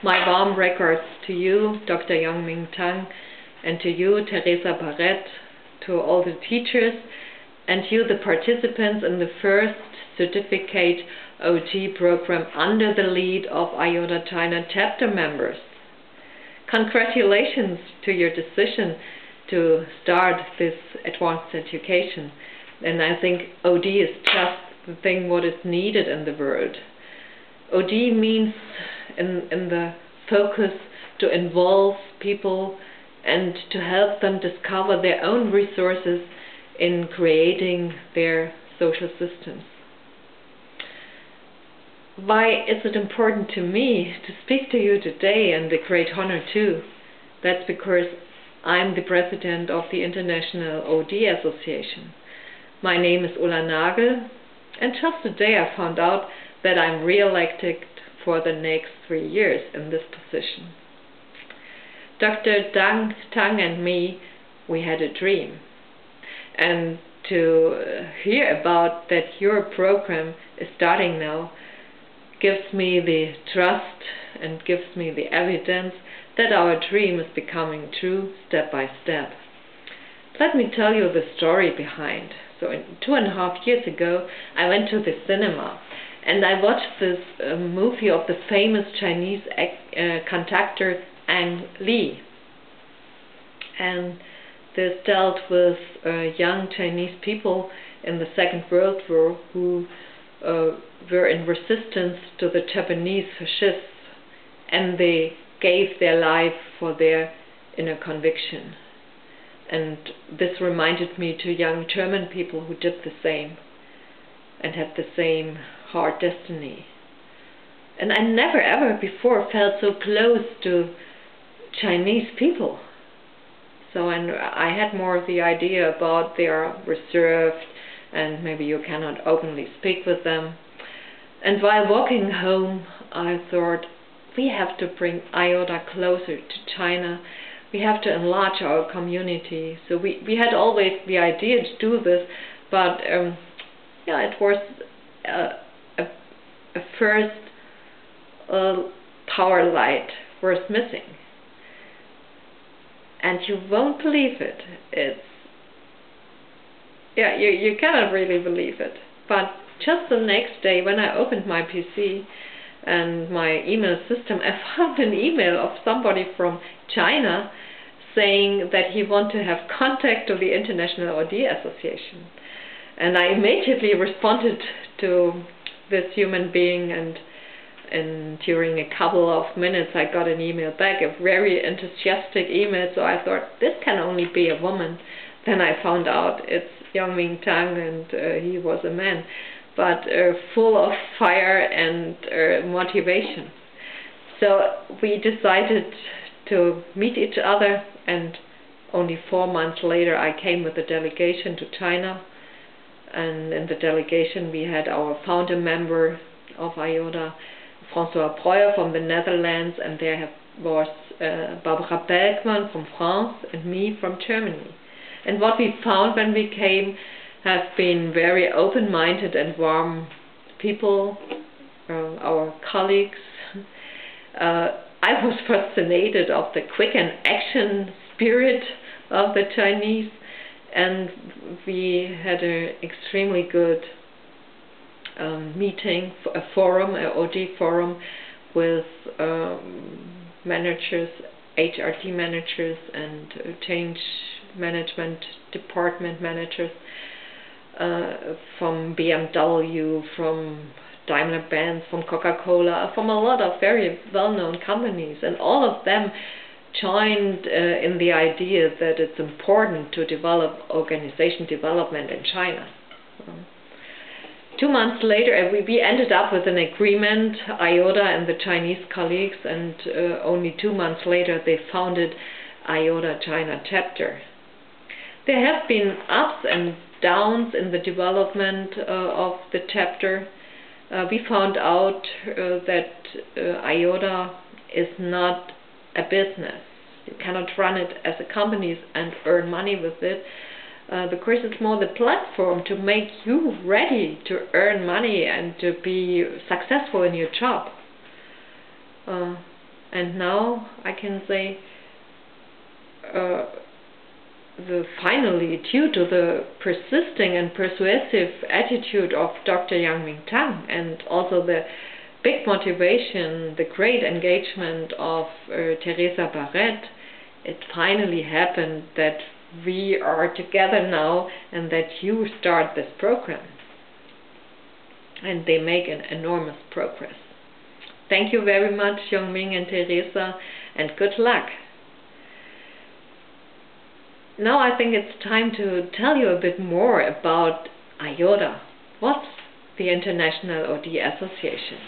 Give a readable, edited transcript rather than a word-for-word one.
My warm regards to you, Dr. Yongming Tang, and to you, Teresa Bareth, to all the teachers, and you, the participants in the first certificate OT program under the lead of IODA China Chapter members. Congratulations to your decision to start this advanced education. And I think OD is just the thing what is needed in the world. OD means in the focus to involve people and to help them discover their own resources in creating their social systems. Why is it important to me to speak to you today, and a great honor too? That's because I'm the president of the International OD Association. My name is Ulla Nagel, and just today I found out that I'm re-elected for the next 3 years in this position. Dr. Tang and me, we had a dream. And to hear about that your program is starting now gives me the trust and gives me the evidence that our dream is becoming true step by step. Let me tell you the story behind. So 2.5 years ago, I went to the cinema and I watched this movie of the famous Chinese conductor Ang Lee. And this dealt with young Chinese people in the Second World War who were in resistance to the Japanese fascists, and they gave their life for their inner conviction. And this reminded me to young German people who did the same and had the same hard destiny. And I never ever before felt so close to Chinese people. So I had more of the idea about they are reserved and maybe you cannot openly speak with them. And while walking home, I thought, we have to bring IODA closer to China. We have to enlarge our community. So we had always the idea to do this, but yeah, it was a first power light was missing. And you won't believe it. It's yeah, you cannot really believe it. But just the next day, when I opened my PC and my email system, I found an email of somebody from China saying that he wanted to have contact to the International OD Association. And I immediately responded to this human being, and during a couple of minutes I got an email back, a very enthusiastic email, so I thought, this can only be a woman. Then I found out it's Yongming Tang, and he was a man, but full of fire and motivation. So we decided to meet each other, and only 4 months later I came with a delegation to China, and in the delegation we had our founder member of IODA, François Breuer from the Netherlands, and there was Barbara Bergmann from France and me from Germany. And what we found when we came have been very open-minded and warm people, our colleagues. I was fascinated of the quick and action spirit of the Chinese, and we had an extremely good meeting, a forum, an OD forum with managers, HRT managers and change management department managers from BMW, from Daimler-Benz, from Coca-Cola, from a lot of very well-known companies, and all of them joined in the idea that it's important to develop organization development in China. 2 months later, we ended up with an agreement, IODA and the Chinese colleagues, and only 2 months later they founded IODA China Chapter. There have been ups and downs in the development of the chapter. We found out that IODA is not a business. You cannot run it as a company and earn money with it, because it's more the platform to make you ready to earn money and to be successful in your job. And now I can say finally, due to the persisting and persuasive attitude of Dr. Yongming Tang, and also the big motivation, the great engagement of Teresa Bareth, it finally happened that we are together now and that you start this program. And they make an enormous progress. Thank you very much, Yongming and Teresa, and good luck. Now I think it's time to tell you a bit more about IODA. What's the International OD Association?